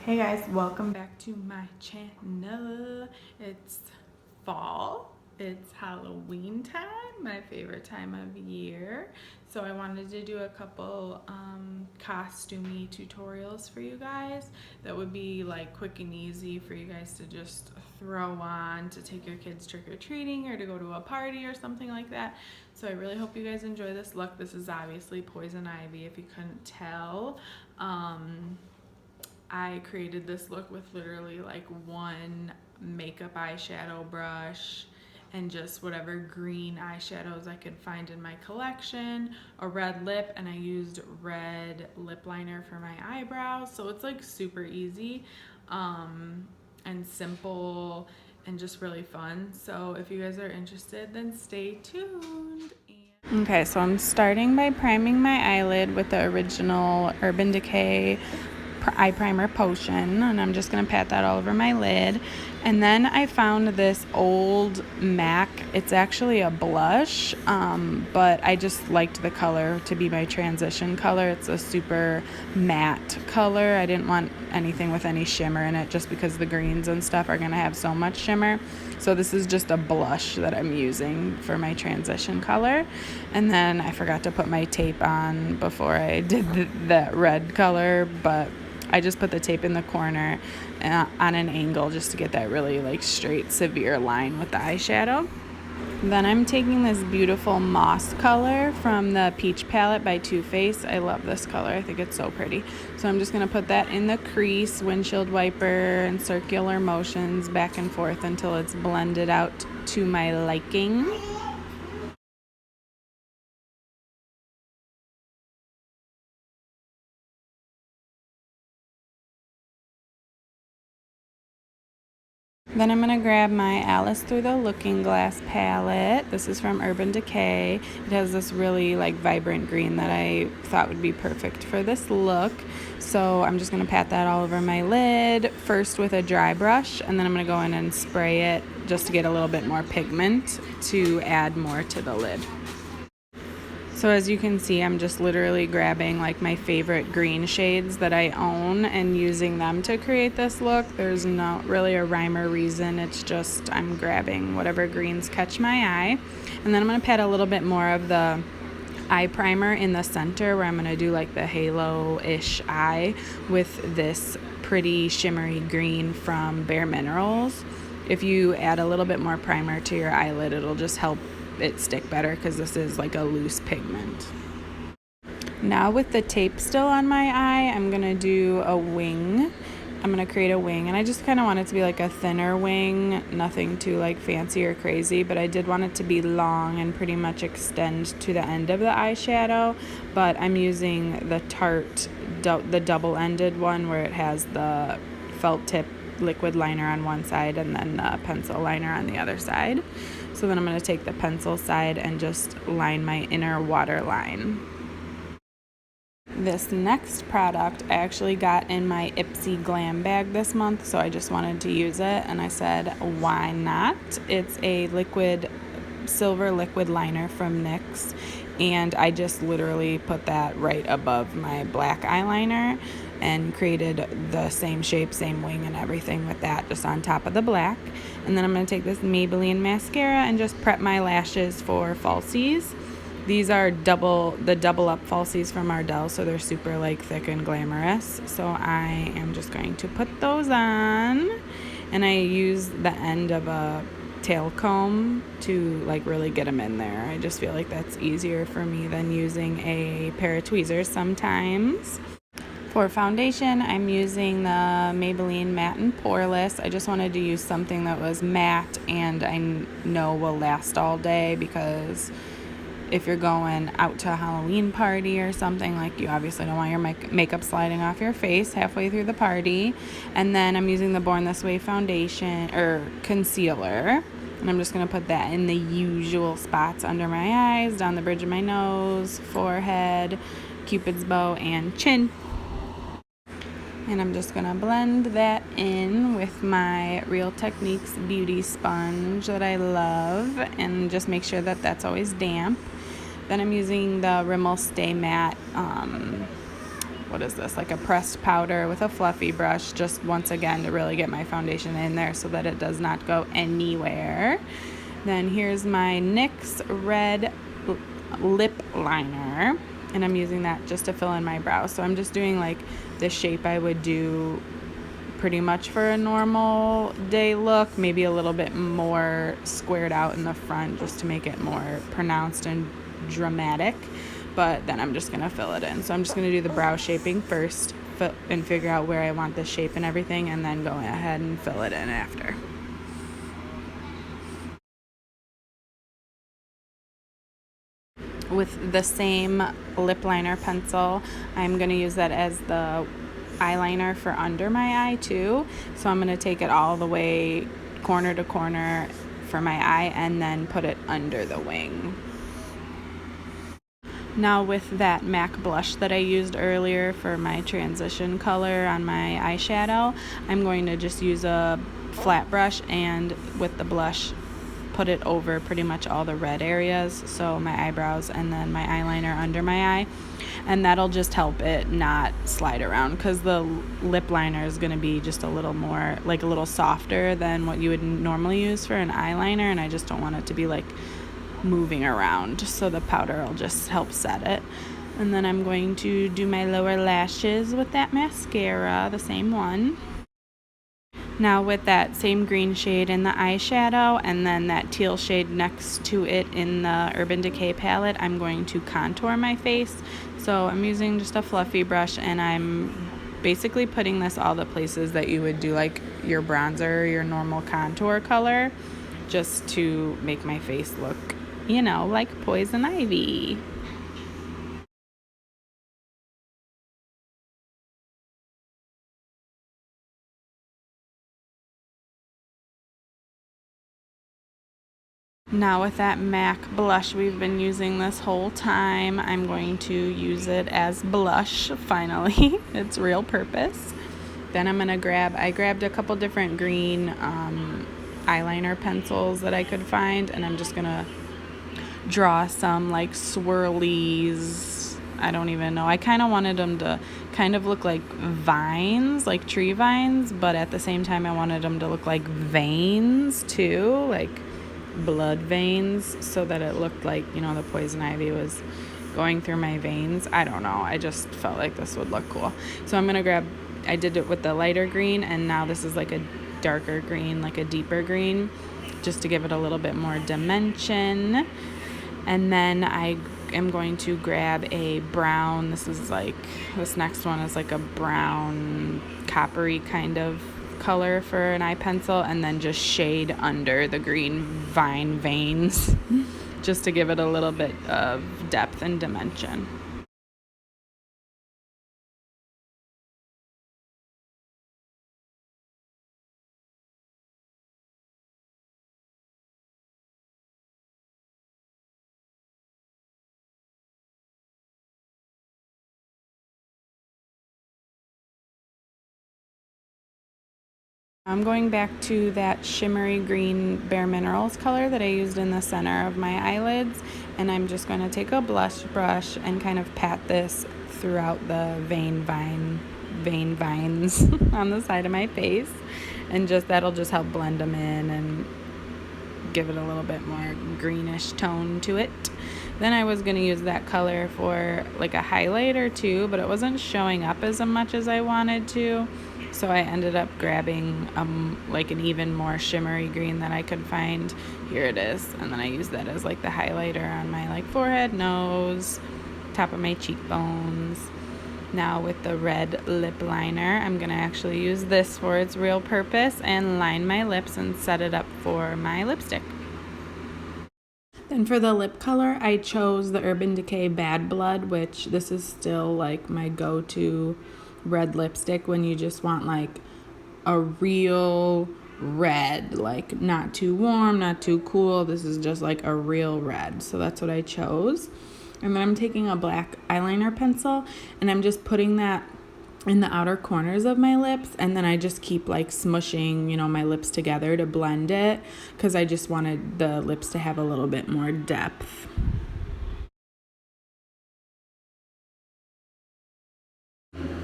Hey guys, welcome back to my channel. It's fall, it's Halloween time, my favorite time of year. So I wanted to do a couple costumey tutorials for you guys that would be like quick and easy for you guys to just throw on to take your kids trick-or-treating or to go to a party or something like that. So I really hope you guys enjoy this look. This is obviously Poison Ivy if you couldn't tell. I created this look with literally like one makeup eyeshadow brush and just whatever green eyeshadows I could find in my collection, a red lip, and I used red lip liner for my eyebrows. So it's like super easy and simple and just really fun. So if you guys are interested, then stay tuned. Okay, so I'm starting by priming my eyelid with the original Urban Decay eye primer potion, and I'm just going to pat that all over my lid. And then I found this old MAC. It's actually a blush, but I just liked the color to be my transition color. It's a super matte color. I didn't want anything with any shimmer in it just because the greens and stuff are going to have so much shimmer. So this is just a blush that I'm using for my transition color. And then I forgot to put my tape on before I did that red color, but I just put the tape in the corner on an angle just to get that really like straight, severe line with the eyeshadow. Then I'm taking this beautiful moss color from the Peach palette by Too Faced. I love this color. I think it's so pretty. So I'm just going to put that in the crease, windshield wiper, and circular motions back and forth until it's blended out to my liking. Then I'm going to grab my Alice Through the Looking Glass palette. This is from Urban Decay. It has this really like vibrant green that I thought would be perfect for this look. So I'm just going to pat that all over my lid, first with a dry brush, and then I'm going to go in and spray it just to get a little bit more pigment to add more to the lid. So as you can see, I'm just literally grabbing like my favorite green shades that I own and using them to create this look. There's not really a rhyme or reason. It's just I'm grabbing whatever greens catch my eye. And then I'm going to pat a little bit more of the eye primer in the center where I'm going to do like the halo-ish eye with this pretty shimmery green from Bare Minerals. If you add a little bit more primer to your eyelid, it'll just help it stick better because this is like a loose pigment. Now with the tape still on my eye, I'm going to do a wing. I'm going to create a wing, and I just kind of want it to be like a thinner wing, nothing too like fancy or crazy, but I did want it to be long and pretty much extend to the end of the eyeshadow. But I'm using the Tarte, the double-ended one where it has the felt tip liquid liner on one side and then the pencil liner on the other side. So then I'm going to take the pencil side and just line my inner waterline. This next product I actually got in my Ipsy Glam bag this month, so I just wanted to use it, and I said, why not? It's a silver liquid liner from NYX, and I just literally put that right above my black eyeliner and created the same shape, same wing and everything with that just on top of the black. And then I'm going to take this Maybelline mascara and just prep my lashes for falsies. These are the double up falsies from Ardell, so they're super like thick and glamorous. So I am just going to put those on, and I use the end of a tail comb to like really get them in there. I just feel like that's easier for me than using a pair of tweezers sometimes. For foundation, I'm using the Maybelline Matte and Poreless. I just wanted to use something that was matte and I know will last all day, because if you're going out to a Halloween party or something, like, you obviously don't want your makeup sliding off your face halfway through the party. And then I'm using the Born This Way foundation or concealer, and I'm just going to put that in the usual spots under my eyes, down the bridge of my nose, forehead, Cupid's bow, and chin. And I'm just going to blend that in with my Real Techniques beauty sponge that I love, and just make sure that that's always damp. Then I'm using the Rimmel Stay Matte what is this, like a pressed powder with a fluffy brush, just once again to really get my foundation in there so that it does not go anywhere. Then here's my NYX red lip liner, and I'm using that just to fill in my brow. So I'm just doing like the shape I would do pretty much for a normal day look, maybe a little bit more squared out in the front just to make it more pronounced and dramatic, but then I'm just gonna fill it in. So I'm just gonna do the brow shaping first and figure out where I want the shape and everything, and then go ahead and fill it in after. With the same lip liner pencil, I'm gonna use that as the eyeliner for under my eye too. So I'm going to take it all the way corner to corner for my eye and then put it under the wing. Now with that MAC blush that I used earlier for my transition color on my eyeshadow, I'm going to just use a flat brush and with the blush put it over pretty much all the red areas, so my eyebrows and then my eyeliner under my eye, and that'll just help it not slide around because the lip liner is going to be just a little more, like a little softer than what you would normally use for an eyeliner, and I just don't want it to be like moving around, so the powder will just help set it. And then I'm going to do my lower lashes with that mascara, the same one. Now with that same green shade in the eyeshadow and then that teal shade next to it in the Urban Decay palette, I'm going to contour my face. So I'm using just a fluffy brush and I'm basically putting this all the places that you would do like your bronzer, your normal contour color, just to make my face look, you know, like Poison Ivy. Now with that MAC blush we've been using this whole time, I'm going to use it as blush finally. Its real purpose. Then I'm going to I grabbed a couple different green eyeliner pencils that I could find, and I'm just going to draw some like swirlies. I don't even know. I kind of wanted them to kind of look like vines, like tree vines, but at the same time I wanted them to look like veins too, like blood veins, so that it looked like, you know, the poison ivy was going through my veins. I don't know. I just felt like this would look cool. So I'm going to I did it with the lighter green, and now this is like a darker green, like a deeper green, just to give it a little bit more dimension. And then I am going to grab a brown, this next one is like a brown coppery kind of color for an eye pencil, and then just shade under the green vine veins just to give it a little bit of depth and dimension. I'm going back to that shimmery green Bare Minerals color that I used in the center of my eyelids, and I'm just going to take a blush brush and kind of pat this throughout the vein vines on the side of my face, and that'll just help blend them in and give it a little bit more greenish tone to it. Then I was going to use that color for like a highlight or two, but it wasn't showing up as much as I wanted to. So I ended up grabbing like an even more shimmery green that I could find. Here it is. And then I used that as like the highlighter on my like forehead, nose, top of my cheekbones. Now with the red lip liner, I'm going to actually use this for its real purpose and line my lips and set it up for my lipstick. Then for the lip color, I chose the Urban Decay Bad Blood, which this is still like my go-to red lipstick when you just want like a real red, like not too warm, not too cool. This is just like a real red. So that's what I chose. And then I'm taking a black eyeliner pencil and I'm just putting that in the outer corners of my lips, and then I just keep like smushing, you know, my lips together to blend it, because I just wanted the lips to have a little bit more depth.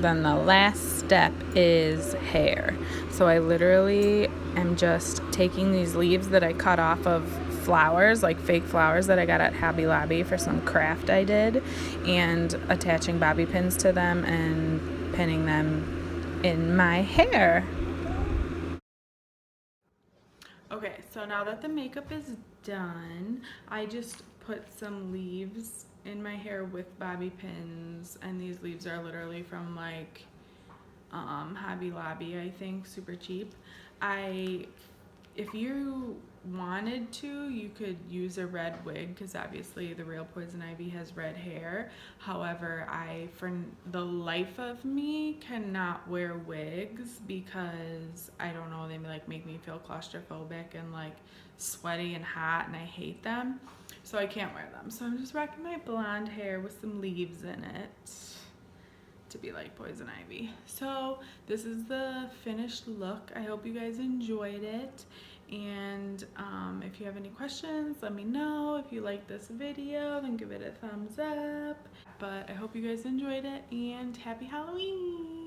then the last step is hair. So I literally am just taking these leaves that I cut off of flowers, like fake flowers that I got at Hobby Lobby for some craft I did, and attaching bobby pins to them and pinning them in my hair. Okay, so now that the makeup is done, I just put some leaves in my hair with bobby pins, and these leaves are literally from like Hobby Lobby, I think, super cheap. If you wanted to, you could use a red wig because obviously the real Poison Ivy has red hair. However, I, for the life of me, cannot wear wigs because I don't know, they like make me feel claustrophobic and like sweaty and hot, and I hate them. So I can't wear them. So I'm just rocking my blonde hair with some leaves in it to be like Poison Ivy. So this is the finished look. I hope you guys enjoyed it, and if you have any questions, let me know. If you like this video, then give it a thumbs up. But I hope you guys enjoyed it, and happy Halloween.